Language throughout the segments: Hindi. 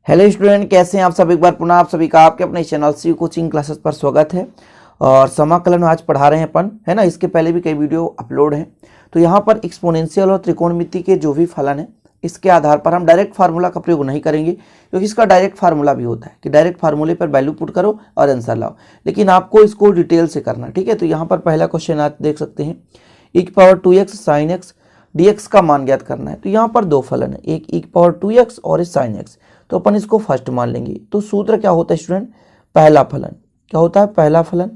हेलो स्टूडेंट, कैसे हैं आप सब। एक बार पुनः आप सभी का आपके अपने चैनल सी कोचिंग क्लासेस पर स्वागत है। और समाकलन आज पढ़ा रहे हैं अपन, है ना। इसके पहले भी कई वीडियो अपलोड हैं। तो यहाँ पर एक्सपोनेंशियल और त्रिकोणमिति के जो भी फलन है इसके आधार पर हम डायरेक्ट फार्मूला का प्रयोग नहीं करेंगे, क्योंकि इसका डायरेक्ट फार्मूला भी होता है कि डायरेक्ट फार्मूले पर वैल्यू पुट करो और आंसर लाओ, लेकिन आपको इसको डिटेल से करना, ठीक है। तो यहाँ पर पहला क्वेश्चन आप देख सकते हैं, e⁻2x sin x dx का मान ज्ञात करना है। तो यहाँ पर दो फलन है, एक e⁻2x और एक sin x। तो अपन इसको फर्स्ट मान लेंगे। तो सूत्र क्या होता है स्टूडेंट, पहला फलन क्या होता है, पहला फलन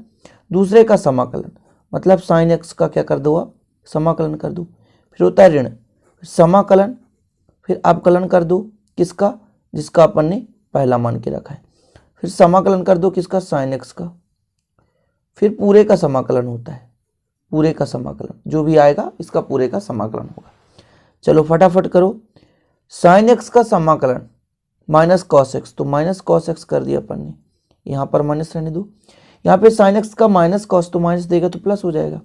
दूसरे का समाकलन, मतलब sin x का क्या कर दो आप, समाकलन कर दो। फिर होता है ऋण, समाकलन, फिर अवकलन कर दो किसका, जिसका अपन ने पहला मान के रखा है। फिर समाकलन कर दो किसका, sin x का। फिर पूरे का समाकलन होता है, पूरे का समाकलन जो भी आएगा इसका पूरे का समाकलन होगा। चलो फटाफट करो, sin x का समाकलन माइनस कॉस एक्स, तो माइनस कॉस एक्स कर दिया अपन ने, यहाँ पर माइनस रहने दो। यहाँ पे sin x का माइनस कॉस, तो माइनस देगा तो प्लस हो जाएगा।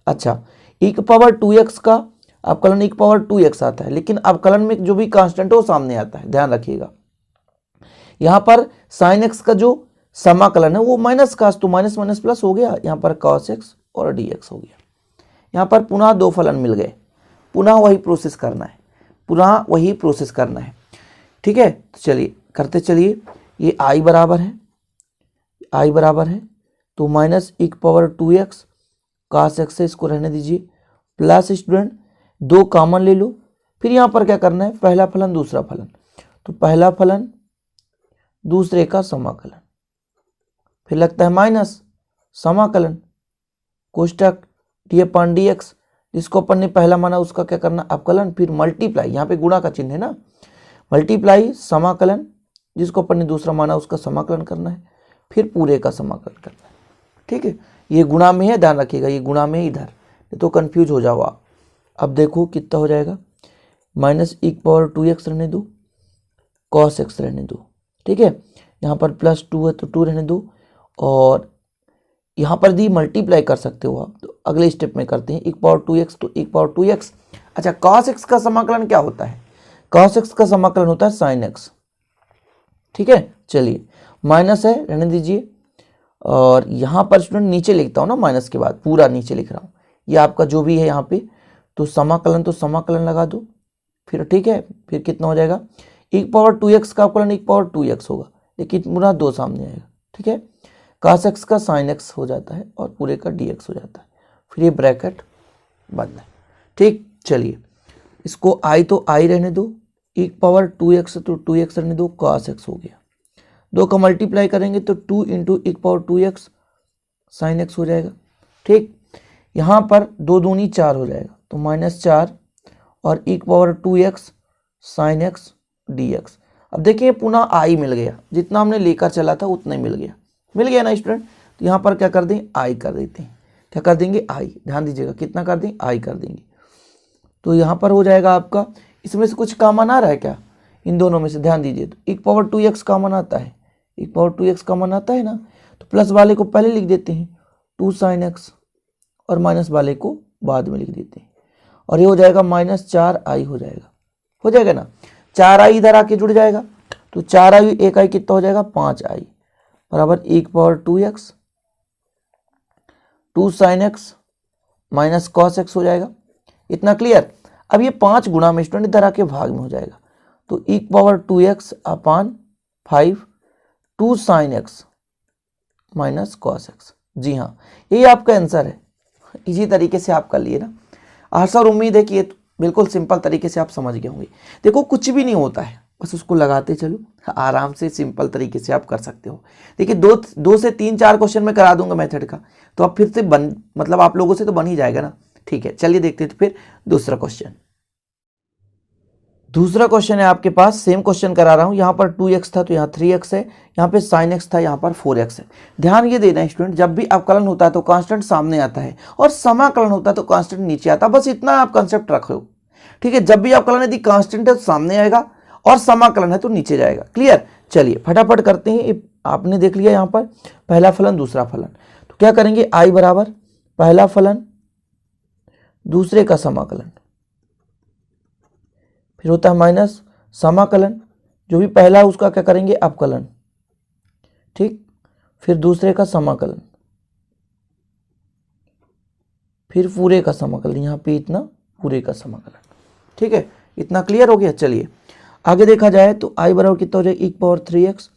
अच्छा, e⁻2x का अवकलन e⁻2x आता है, लेकिन अवकलन में जो भी कांस्टेंट है वो सामने आता है, ध्यान रखिएगा। यहाँ पर sin x का जो समाकलन है वो माइनस कॉस, तो माइनस माइनस प्लस हो गया, यहाँ पर cos x और dx हो गया। यहाँ पर पुनः दो फलन मिल गए, पुनः वही प्रोसेस करना है, पुनः वही प्रोसेस करना है, ठीक है। तो चलिए करते चलिए, ये i बराबर है, i बराबर है तो माइनस e⁻2x cos x से इसको रहने दीजिए, प्लस स्टूडेंट दो कॉमन ले लो। फिर यहाँ पर क्या करना है, पहला फलन दूसरा फलन, तो पहला फलन दूसरे का समाकलन, फिर लगता है माइनस समाकलन कोष्टक d/dx, जिसको अपन ने पहला माना उसका क्या करना, अवकलन, फिर मल्टीप्लाई, यहाँ पे गुणा का चिन्ह है ना, मल्टीप्लाई समाकलन, जिसको अपन ने दूसरा माना उसका समाकलन करना है, फिर पूरे का समाकलन करना है, ठीक है। ये गुणा में है, ध्यान रखिएगा, ये गुणा में इधर, नहीं तो कंफ्यूज हो जाओ आप। अब देखो कितना हो जाएगा, माइनस e⁻2x रहने दो, cos x रहने दो, ठीक है। यहाँ पर +2 है तो 2 रहने दो, और यहाँ पर दी मल्टीप्लाई कर सकते हो आप, तो अगले स्टेप में करते हैं e⁻2x, तो e⁻2x। अच्छा, cos x का समाकलन क्या होता है, cos x का समाकलन होता है sin x, ठीक है। चलिए माइनस है, रहने दीजिए, और यहाँ पर स्टूडेंट नीचे लिखता हूँ ना, माइनस के बाद पूरा नीचे लिख रहा हूँ, ये आपका जो भी है यहाँ पे, तो समाकलन लगा दो, फिर ठीक है। फिर कितना हो जाएगा, e⁻2x का अवकलन e⁻2x होगा, लेकिन पुनः दो सामने आएगा, ठीक है। cos x का sin x हो जाता है और पूरे का dx हो जाता है, फिर ये ब्रैकेट बंद है, ठीक। चलिए इसको i तो i रहने दो, e⁻2x तो 2x रहने दो, cos x हो गया, दो का मल्टीप्लाई करेंगे तो 2 × e⁻2x sin x हो जाएगा, ठीक। यहाँ पर दो दूनी 4 हो जाएगा, तो -4 और e⁻2x sin x dx। अब देखिए पुनः i मिल गया, जितना हमने लेकर चला था उतना ही मिल गया ना स्टूडेंट। तो यहाँ पर क्या कर दें, i कर देते हैं, क्या कर देंगे, i, ध्यान दीजिएगा कितना कर दें, i कर देंगे। तो यहाँ पर हो जाएगा आपका, इसमें से कुछ कॉमन आ रहा है क्या, इन दोनों में से ध्यान दीजिए, तो e⁻2x कॉमन आता है, e⁻2x कॉमन आता है ना, तो प्लस वाले को पहले लिख देते हैं 2 sin x, और माइनस वाले को बाद में लिख देते हैं, और ये हो जाएगा -4i हो जाएगा ना। 4i इधर आके जुड़ जाएगा, तो 4i 1i कितना हो जाएगा, 5i बराबर e⁻2x 2 sin x minus cos x हो जाएगा, इतना क्लियर। अब ये 5 गुणा में स्टूडेंट इधर आके भाग में हो जाएगा, तो e⁻2x अपान 5 2 sin x minus cos x। जी हाँ, यही आपका आंसर है। इसी तरीके से आप कर लिए ना, आशा और उम्मीद है कि ये बिल्कुल सिंपल तरीके से आप समझ गए होंगे। देखो कुछ भी नहीं होता है, बस उसको लगाते चलो, आराम से सिंपल तरीके से आप कर सकते हो। देखिए दो से 3-4 क्वेश्चन मैं करा दूंगा मेथड का, तो अब फिर से मतलब आप लोगों से तो बन ही जाएगा ना, ठीक है। चलिए देखते हैं फिर दूसरा क्वेश्चन। दूसरा क्वेश्चन है आपके पास, सेम क्वेश्चन करा रहा हूं, यहाँ पर 2x था तो यहाँ 3x है, यहाँ पे sin x था, यहाँ पर 4x है। ध्यान ये देना स्टूडेंट, जब भी अवकलन होता है तो कांस्टेंट सामने आता है, और समाकलन होता है तो कांस्टेंट नीचे आता है, बस इतना आप कंसेप्ट रखो, ठीक है। जब भी अवकलन यदि कांस्टेंट है तो सामने आएगा, और समाकलन है तो नीचे जाएगा, क्लियर। चलिए फटाफट करते हैं, आपने देख लिया यहाँ पर पहला फलन दूसरा फलन, तो क्या करेंगे, i बराबर पहला फलन दूसरे का समाकलन, फिर होता है माइनस समाकलन, जो भी पहला है उसका क्या करेंगे, अवकलन, ठीक, फिर दूसरे का समाकलन, फिर पूरे का समाकलन, यहाँ पे इतना पूरे का समाकलन, ठीक है। इतना क्लियर हो गया। चलिए आगे देखा जाए तो आई बराबर कितना हो जाएगा, e⁻3x,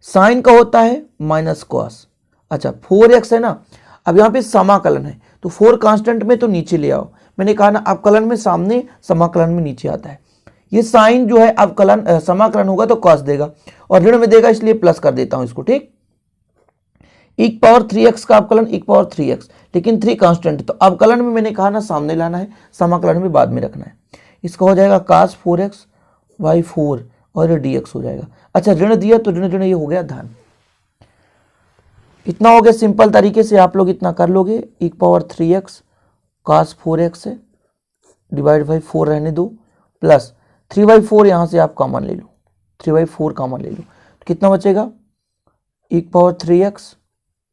साइन का होता है माइनस कॉस, अच्छा 4x है ना। अब यहाँ पे समाकलन है तो 4 कांस्टेंट में तो नीचे ले आओ, मैंने कहा ना अवकलन में सामने समाकलन में नीचे आता है। ये साइन जो है अवकलन समाकलन होगा तो कॉस देगा और ऋण में देगा, इसलिए प्लस कर देता हूं इसको, ठीक। e⁻3x का अवकलन e⁻3x, लेकिन 3 कांस्टेंट, तो अवकलन में मैंने कहा ना सामने लाना है, समाकलन में बाद में रखना है। इसका हो जाएगा cos 4x/4 और ये dx हो जाएगा। अच्छा ऋण दिया तो ऋण ऋण ये हो गया धन। इतना हो गया, सिंपल तरीके से आप लोग इतना कर लोगे, e⁻3x cos 4x है डिवाइड बाई 4 रहने दो, प्लस 3/4 यहाँ से आप कॉमन ले लो, 3/4 कॉमन ले लो तो कितना बचेगा, e⁻3x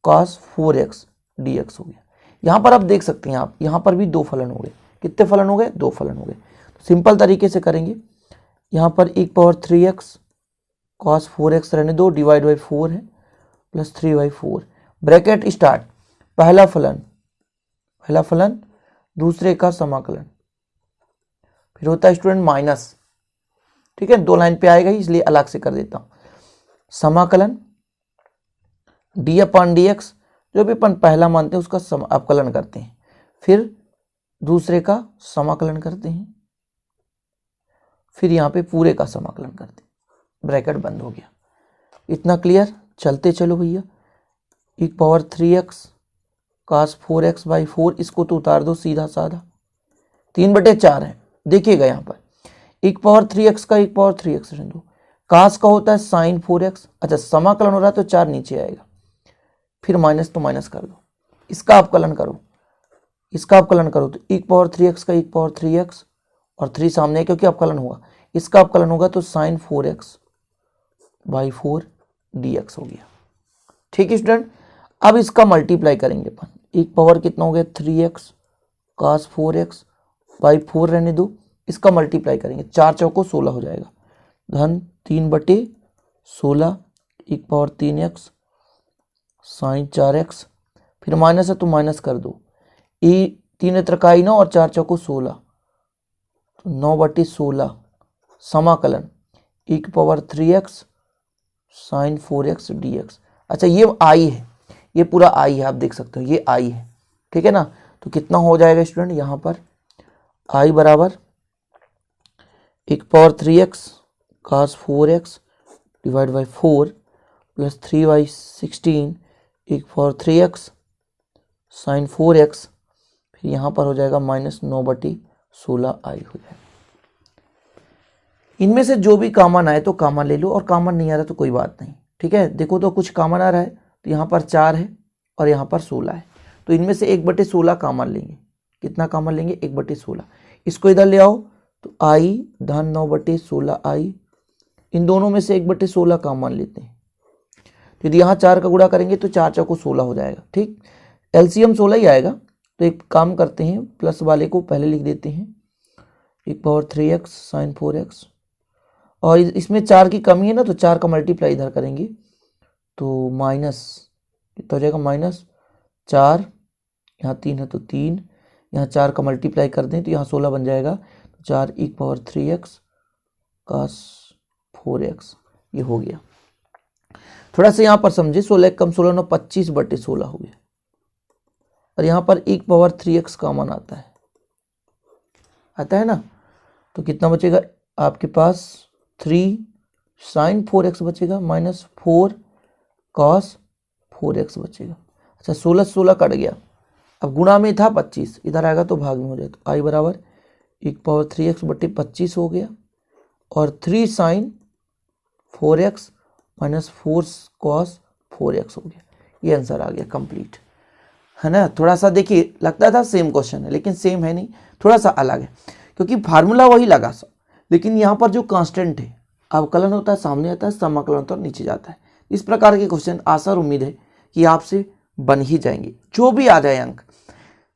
cos 4x dx हो गया। यहाँ पर आप देख सकते हैं, आप यहाँ पर भी 2 फलन हो गए। कितने फलन हो गए, 2 फलन हो गए। तो सिंपल तरीके से करेंगे, यहाँ पर e⁻3x cos 4x रहने दो, डिवाइड बाई 4 है, प्लस 3/4, ब्रैकेट स्टार्ट, पहला फलन दूसरे का समाकलन, फिर होता है स्टूडेंट माइनस, ठीक है, 2 लाइन पे आएगा ही इसलिए अलग से कर देता हूं, समाकलन d/dx, जो भी अपन पहला मानते हैं उसका अवकलन करते हैं, फिर दूसरे का समाकलन करते हैं, फिर यहाँ पे पूरे का समाकलन करते हैं, ब्रैकेट बंद हो गया। इतना क्लियर। चलते चलो भैया, e⁻3x cos 4x/4, इसको तो उतार दो सीधा साधा, 3/4 है। देखिएगा यहाँ पर e⁻3x का e⁻3x रहने दो, cos का होता है sin 4x, अच्छा समाकलन हो रहा है तो 4 नीचे आएगा, फिर माइनस तो माइनस कर दो, इसका अवकलन करो, तो e⁻3x का e⁻3x और 3 सामने है क्योंकि अवकलन हुआ, इसका अवकलन होगा तो sin 4x/4 dx हो गया, ठीक है स्टूडेंट। अब इसका मल्टीप्लाई करेंगे अपन, एक पावर कितना हो गया 3x cos 4x/4 रहने दो, इसका मल्टीप्लाई करेंगे, 4 चौको 16 हो जाएगा, धन 3/16 1/3x sin 4x, फिर माइनस है तो माइनस कर दो, 3 त्रिकाई 9 और 4 चौको 16, तो 9/16 समाकलन e⁻3x sin 4x dx। अच्छा ये आई है, ये पूरा आई है, आप देख सकते हो ये आई है, ठीक है ना। तो कितना हो जाएगा स्टूडेंट, यहाँ पर आई बराबर e⁻3x cos 4x divide by 4 plus 3/16 e⁻3x sin 4x, फिर यहाँ पर हो जाएगा माइनस 9/16 आई हो जाएगा। इनमें से जो भी कॉमन आए तो कॉमन ले लो और कॉमन नहीं आ रहा तो कोई बात नहीं, ठीक है। देखो तो कुछ कॉमन आ रहा है तो यहाँ पर 4 है और यहाँ पर 16 है, तो इनमें से 1/16 कॉमन लेंगे। कितना कॉमन लेंगे, 1/16, इसको इधर ले आओ तो आई धन 9/16 आई, इन दोनों में से 1/16 कॉमन लेते हैं, यदि यहाँ 4 का गुणा करेंगे तो 4 चौको 16 हो जाएगा, ठीक, एलसीएम 16 ही आएगा। तो एक काम करते हैं, प्लस वाले को पहले लिख देते हैं e⁻3x sin 4x, और इसमें 4 की कमी है ना तो 4 का मल्टीप्लाई इधर करेंगे तो माइनस कितना हो जाएगा, -4, यहाँ 3 है तो 3, यहाँ 4 का मल्टीप्लाई कर दें तो यहाँ 16 बन जाएगा, तो 4 e⁻3x cos 4x ये हो गया। थोड़ा सा यहाँ पर समझे, 16 कम 16 9 25/16 हो गया, और यहाँ पर e⁻3x कॉमन आता है ना, तो कितना बचेगा आपके पास 3 sin 4x बचेगा माइनस 4 cos 4x बचेगा। अच्छा 16 कट गया, अब गुणा में था 25, इधर आएगा तो भाग में हो जाएगा, तो आई बराबर e⁻3x/25 हो गया, और 3 sin 4x minus 4 cos 4x हो गया। ये आंसर आ गया कंप्लीट, है ना। थोड़ा सा देखिए लगता था सेम क्वेश्चन है, लेकिन सेम है नहीं, थोड़ा सा अलग है, क्योंकि फार्मूला वही लगा सब, लेकिन यहाँ पर जो कांस्टेंट है, अवकलन होता है सामने आता है, समाकलन होता है नीचे जाता है। इस प्रकार के क्वेश्चन आशा और उम्मीद है कि आपसे बन ही जाएंगे, जो भी आ जाए अंक,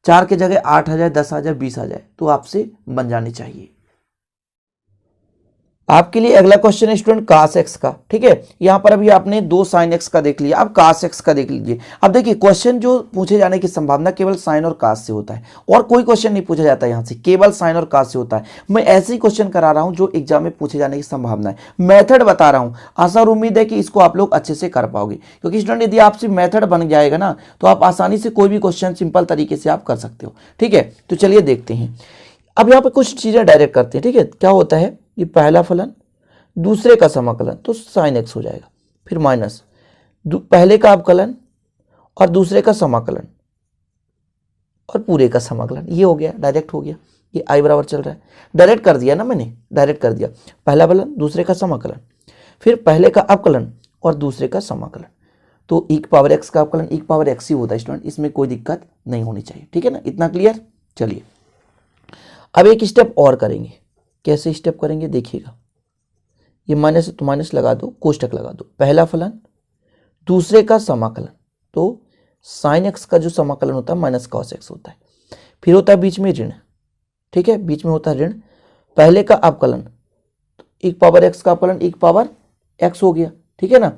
4 के जगह 8 आ जाए, 10 आ जाए, 20 आ जाए, तो आपसे बन जाने चाहिए। आपके लिए अगला क्वेश्चन है स्टूडेंट cos x का। ठीक है, यहाँ पर अभी आपने 2 sin x का देख लिया, अब cos x का देख लीजिए। अब देखिए क्वेश्चन जो पूछे जाने की संभावना केवल sin और cos से होता है, और कोई क्वेश्चन नहीं पूछा जाता यहाँ से, केवल sin और cos से होता है। मैं ऐसे ही क्वेश्चन करा रहा हूँ जो एग्जाम में पूछे जाने की संभावना है, मेथड बता रहा हूँ। आशा और उम्मीद है कि इसको आप लोग अच्छे से कर पाओगे, क्योंकि स्टूडेंट यदि आपसे मेथड बन जाएगा ना तो आप आसानी से कोई भी क्वेश्चन सिंपल तरीके से आप कर सकते हो। ठीक है, तो चलिए देखते हैं। अब यहाँ पर कुछ चीजें डायरेक्ट करते हैं। ठीक है, क्या होता है, ये पहला फलन दूसरे का समाकलन तो sin x हो जाएगा, फिर माइनस पहले का अवकलन और दूसरे का समाकलन और पूरे का समाकलन, ये हो गया, डायरेक्ट हो गया। ये i बराबर चल रहा है, डायरेक्ट कर दिया ना मैंने, डायरेक्ट कर दिया। पहला फलन दूसरे का समाकलन, फिर पहले का अवकलन और दूसरे का समाकलन, तो e पावर x का अवकलन e पावर x ही होता है स्टूडेंट, इसमें कोई दिक्कत नहीं होनी चाहिए। ठीक है ना, इतना क्लियर। चलिए अब एक स्टेप और करेंगे। कैसे स्टेप करेंगे देखिएगा, ये माइनस तो माइनस लगा दो, कोष्टक लगा दो। पहला फलन दूसरे का समाकलन, तो sin x का जो समाकलन होता है माइनस cos x होता है, फिर होता है बीच में ऋण। ठीक है, बीच में होता है ऋण। पहले का अवकलन e पावर x का अवकलन e पावर x हो गया। ठीक है ना,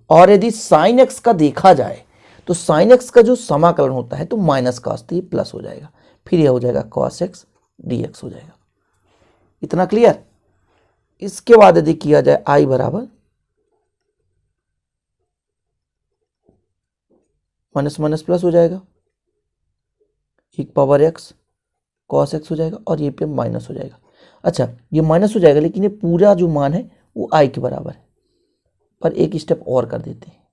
और यदि sin x का देखा जाए तो sin x का जो समाकलन होता है तो माइनस cos, तो ये प्लस हो जाएगा, फिर यह हो जाएगा cos x dx हो जाएगा। इतना क्लियर। इसके बाद यदि किया जाए i बराबर माइनस माइनस प्लस हो जाएगा, एक पावर x cos x हो जाएगा, और ये पे माइनस हो जाएगा। अच्छा, ये माइनस हो जाएगा लेकिन ये पूरा जो मान है वो i के बराबर है, पर एक स्टेप और कर देते हैं।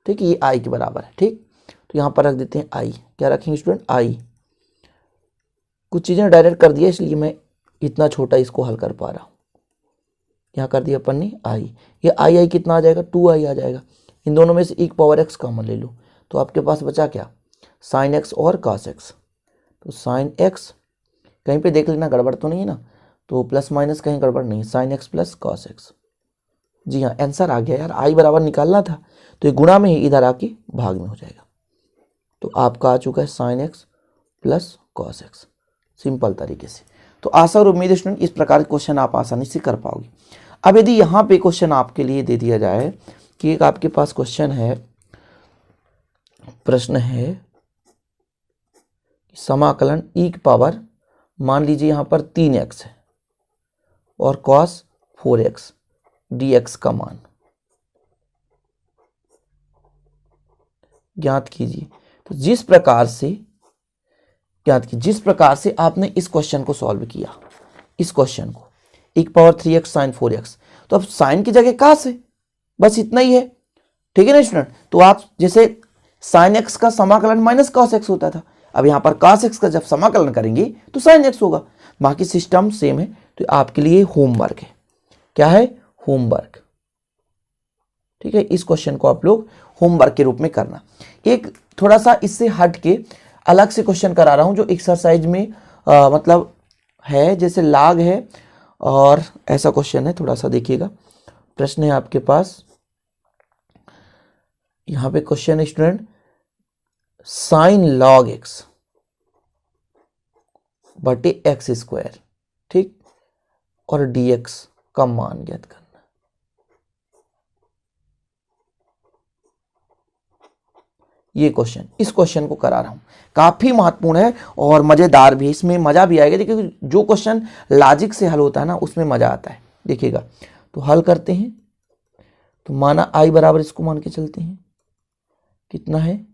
ठीक है, ये i के बराबर है। ठीक, तो यहां पर रख देते हैं i। क्या रखेंगे स्टूडेंट, i। कुछ चीजें डायरेक्ट कर दिया इसलिए मैं इतना छोटा इसको हल कर पा रहा हूं। यहाँ कर दिया अपन ने i, ये i कितना आ जाएगा, 2i आ जाएगा। इन दोनों में से एक पावर x कॉमन ले लो, तो आपके पास बचा क्या, sin x और cos x। तो sin x कहीं पे देख लेना गड़बड़ तो नहीं है ना, तो प्लस माइनस कहीं गड़बड़ नहीं, sin x plus cos x। जी हाँ, आंसर आ गया यार, i बराबर निकालना था तो ये गुणा में ही इधर आके भाग में हो जाएगा। तो आपका आ चुका है sin x plus cos x, simple तरीके से। तो आशा और उम्मीद स्टूडेंट इस प्रकार के क्वेश्चन आप आसानी से कर पाओगे। अब यदि यहाँ पे क्वेश्चन आपके लिए दे दिया जाए कि एक आपके पास क्वेश्चन है, प्रश्न है समाकलन e की पावर, मान लीजिए यहाँ पर 3x है और cos 4x dx का मान ज्ञात कीजिए। तो जिस प्रकार से आपने इस क्वेश्चन को सॉल्व किया, इस क्वेश्चन को e की पावर 3x sin 4x, तो अब sin की जगह cos है, बस इतना ही है। ठीक है ना स्टूडेंट, तो आप जैसे sin x का समाकलन माइनस cos x होता था, अब यहां पर cos x का जब समाकलन करेंगे तो sin x होगा। बाकी सिस्टम सेम है। तो आपके लिए होमवर्क है, क्या है, होमवर्क। ठीक है, इस क्वेश्चन को आप लोग होमवर्क के रूप में करना। एक थोड़ा सा इससे हट के अलग से क्वेश्चन करा रहा हूं जो एक्सरसाइज में मतलब है, जैसे लाग है और ऐसा क्वेश्चन है। थोड़ा सा देखिएगा, प्रश्न है आपके पास, यहां पे क्वेश्चन है स्टूडेंट, साइन लॉग एक्स बटे एक्स स्क्वायर, ठीक, और dx का मान ज्ञात करना। ये क्वेश्चन, इस क्वेश्चन को करा रहा हूं, काफी महत्वपूर्ण है और मजेदार भी, इसमें मजा भी आएगा। देखिए जो क्वेश्चन लॉजिक से हल होता है ना उसमें मजा आता है। देखिएगा, तो हल करते हैं। तो माना i बराबर, इसको मान के चलते हैं, कितना है,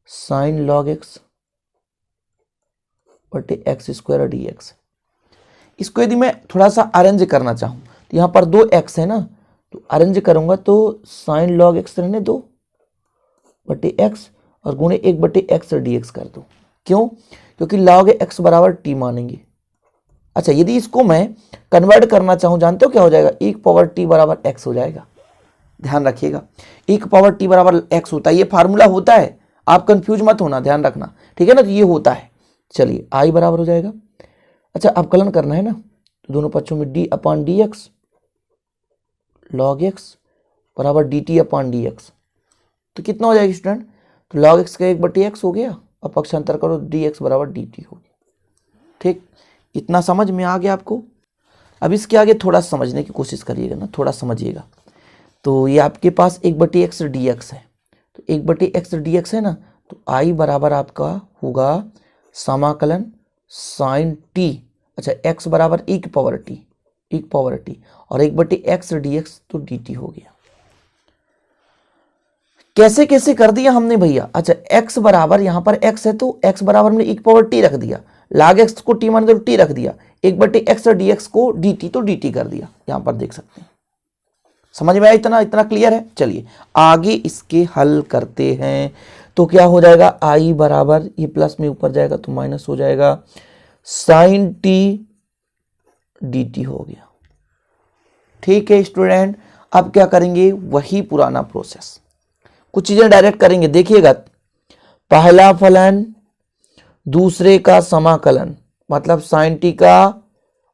साइन लॉग एक्स बटे एक्स स्क्वायर dx। इसको यदि मैं थोड़ा सा अरेंज करना चाहूं तो यहां पर 2x है ना, तो अरेंज करूंगा तो साइन लॉग एक्स रहने दो बटे एक्स और गुणे 1 बटे एक्स dx कर दो। क्यों, क्योंकि log x बराबर t मानेंगे। अच्छा, यदि इसको मैं कन्वर्ट करना चाहूं, जानते हो क्या हो जाएगा, 1 पावर t बराबर x हो जाएगा। ध्यान रखिएगा, 1 पावर t बराबर x होता है, ये फार्मूला होता है, आप कंफ्यूज मत होना, ध्यान रखना, ठीक है ना। तो ये होता है। चलिए i बराबर हो जाएगा, अच्छा अवकलन करना है ना, तो दोनों पक्षों में d अपान डी एक्स, लॉग एक्स बराबर D T upon D x. तो कितना हो जाएगा स्टूडेंट, तो लॉग एक्स का 1 बटे एक्स हो गया और पक्षांतर करो डी एक्स बराबर डी टी हो गया। ठीक, इतना समझ में आ गया आपको। अब इसके आगे थोड़ा समझने की कोशिश करिएगा ना, थोड़ा समझिएगा। तो ये आपके पास 1/x dx है, तो 1/x dx है ना, तो I बराबर आपका होगा समाकलन साइन टी, अच्छा x बराबर e की पावर टी और 1/x dx तो dt हो गया। कैसे कैसे कर दिया हमने भैया, अच्छा x बराबर यहाँ पर x है तो x बराबर हमने e की पावर टी रख दिया, log x को t मान दो t रख दिया, 1/x dx को dt तो dt कर दिया। यहाँ पर देख सकते हैं, समझ में आया, इतना इतना क्लियर है। चलिए आगे इसके हल करते हैं। तो क्या हो जाएगा, I बराबर ये प्लस में ऊपर जाएगा तो माइनस हो जाएगा, साइन टी dt हो गया। ठीक है स्टूडेंट, अब क्या करेंगे, वही पुराना प्रोसेस, कुछ चीजें डायरेक्ट करेंगे। देखिएगा, पहला फलन दूसरे का समाकलन, मतलब साइन टी का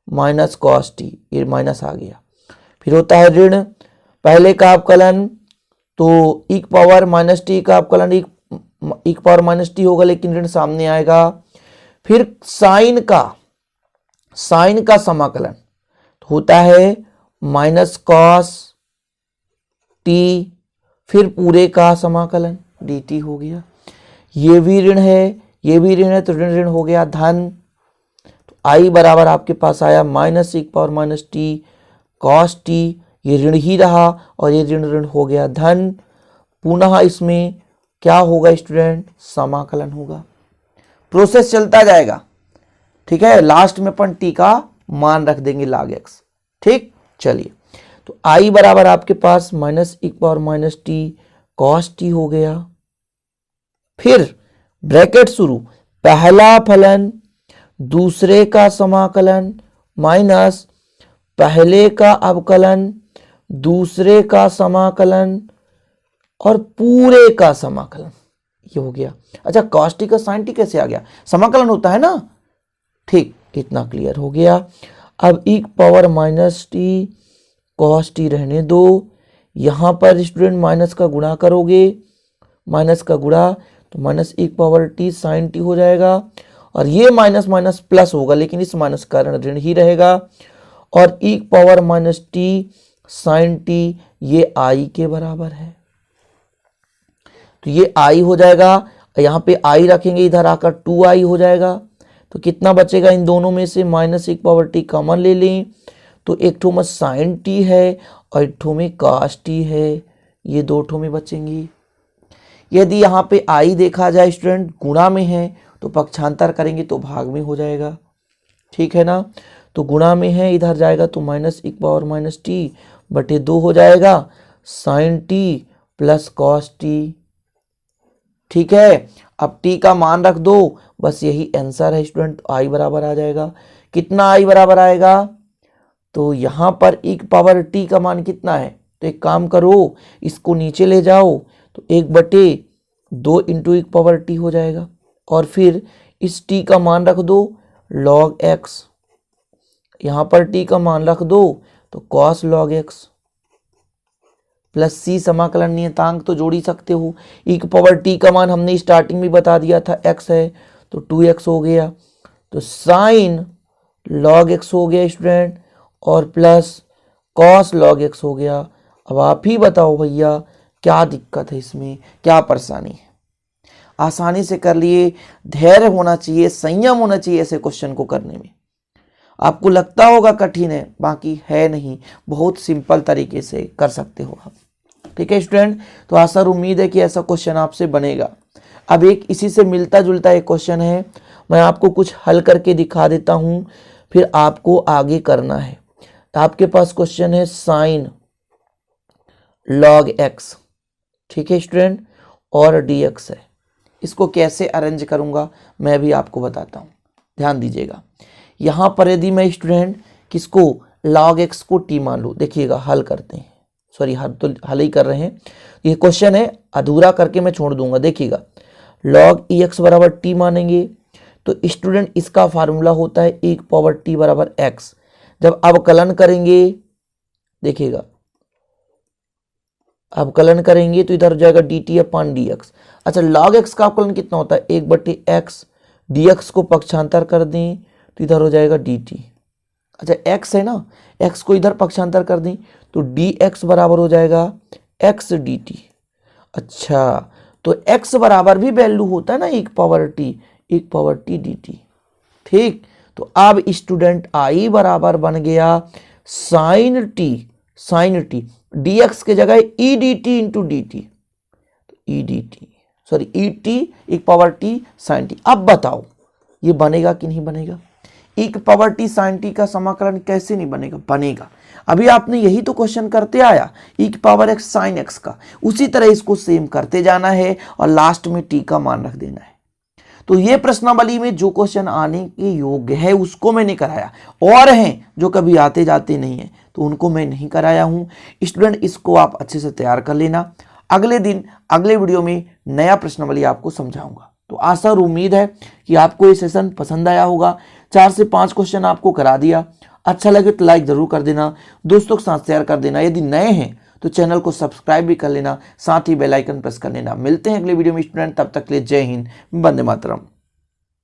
माइनस कॉस टी, ये माइनस आ गया। फिर होता है ऋण, पहले का अवकलन तो e की पावर माइनस टी का अवकलन e की पावर माइनस टी होगा, लेकिन ऋण सामने आएगा। फिर साइन का समाकलन तो होता है माइनस कॉस टी, फिर पूरे का समाकलन dt हो गया। ये भी ऋण है, ये भी ऋण है, तो ऋण ऋण हो गया धन। तो I बराबर आपके पास आया माइनस e की power minus T cos T, ये ऋण ही रहा और ये ऋण ऋण हो गया धन। पुनः इसमें क्या होगा स्टूडेंट, समाकलन होगा, प्रोसेस चलता जाएगा। ठीक है, लास्ट में अपन टी का मान रख देंगे log x। ठीक, चलिए तो I बराबर आपके पास माइनस e की power minus T cos T हो गया। फिर ब्रैकेट शुरू, पहला फलन दूसरे का समाकलन माइनस पहले का अवकलन दूसरे का समाकलन और पूरे का समाकलन, ये हो गया। अच्छा कॉस टी का साइन टी कैसे आ गया, समाकलन होता है ना। ठीक, इतना क्लियर हो गया। अब e की power minus T cos T रहने दो, यहां पर स्टूडेंट माइनस का गुणा करोगे, माइनस का गुणा तो माइनस e की पावर टी साइन टी हो जाएगा, और ये माइनस माइनस प्लस होगा, लेकिन इस माइनस का ऋण ही रहेगा, और e की power minus t sine t ये I के बराबर है। तो ये I हो जाएगा, यहाँ पे I रखेंगे, इधर आकर 2I हो जाएगा। तो कितना बचेगा, इन दोनों में से माइनस e की पावर टी कॉमन ले लें, तो एक ठो में साइन टी है और एक ठो में कॉस टी है, ये दो ठो में बचेंगी। यदि यहाँ पे I देखा जाए स्टूडेंट गुणा में है तो पक्षांतर करेंगे तो भाग में हो जाएगा। ठीक है ना, तो गुणा में है, इधर जाएगा तो माइनस e की पावर माइनस टी बटे 2 हो जाएगा, sine t plus cos t. ठीक है, अब t का मान रख दो, बस यही आंसर है स्टूडेंट। I बराबर आ जाएगा, कितना I बराबर आएगा, तो यहाँ पर e की पावर t का मान कितना है, तो एक काम करो इसको नीचे ले जाओ, तो 1/2 इंटू e की पावर t हो जाएगा, और फिर इस t का मान रख दो log x, यहाँ पर t का मान रख दो तो cos log x plus c समाकलन नियतांक तो जोड़ ही सकते हो। e की पावर t का मान हमने स्टार्टिंग में बता दिया था x है, तो 2x हो गया, तो साइन log x हो गया स्टूडेंट, और प्लस cos log x हो गया। अब आप ही बताओ भैया क्या दिक्कत है इसमें, क्या परेशानी है। आसानी से कर लिए, धैर्य होना चाहिए, संयम होना चाहिए ऐसे क्वेश्चन को करने में। आपको लगता होगा कठिन है, बाकी है नहीं, बहुत सिंपल तरीके से कर सकते हो आप। ठीक है स्टूडेंट, तो आशा और उम्मीद है कि ऐसा क्वेश्चन आपसे बनेगा। अब एक इसी से मिलता जुलता एक क्वेश्चन है, मैं आपको कुछ हल करके दिखा देता हूं, फिर आपको आगे करना है। तो आपके पास क्वेश्चन है साइन log x, ठीक है स्टूडेंट, और dx है। इसको कैसे अरेंज करूंगा मैं भी आपको बताता हूं, ध्यान दीजिएगा। यहां पर यदि मैं स्टूडेंट किसको log x को t मान लूं, देखिएगा हल करते हैं, सॉरी हल ही कर रहे हैं, ये क्वेश्चन है अधूरा करके मैं छोड़ दूंगा। देखिएगा log ex बराबर t मानेंगे तो स्टूडेंट इसका फार्मूला होता है e की पावर t बराबर x। जब अवकलन करेंगे, देखिएगा अवकलन करेंगे तो इधर हो जाएगा dt अपॉन dx। अच्छा log x का अवकलन कितना होता है, 1/x, dx को पक्षांतर कर दें तो इधर हो जाएगा dt। अच्छा x है ना, x को इधर पक्षांतर कर दें तो dx बराबर हो जाएगा x dt। अच्छा तो x बराबर भी वैल्यू होता है ना एक पावर t dt। ठीक, तो अब स्टूडेंट i बराबर बन गया साइन t dx के जगह e dt into D T, एक पावर t साइन t। अब बताओ ये बनेगा कि नहीं बनेगा? एक पावर t साइन t का समाकलन कैसे नहीं बनेगा? बनेगा। अभी आपने यही तो क्वेश्चन करते आया, एक पावर x साइन x का, उसी तरह इसको सेम करते जाना है और लास्ट में t का मान रख देना है। तो ये प्रश्नावली में जो क्वेश्चन आने के योग्य है उसको मैंने कराया, और हैं जो कभी आते जाते नहीं है तो उनको मैं नहीं कराया हूं। स्टूडेंट इसको आप अच्छे से तैयार कर लेना, अगले दिन अगले वीडियो में नया प्रश्नावली आपको समझाऊंगा। तो आशा और उम्मीद है कि आपको ये सेशन पसंद आया होगा। 4 से 5 क्वेश्चन आपको करा दिया, अच्छा लगे तो लाइक जरूर कर देना, दोस्तों के साथ शेयर कर देना, यदि नए हैं तो चैनल को सब्सक्राइब भी कर लेना, साथ ही बेल आइकन प्रेस कर लेना। मिलते हैं अगले वीडियो में स्टूडेंट, तब तक के लिए जय हिंद, वंदे मातरम।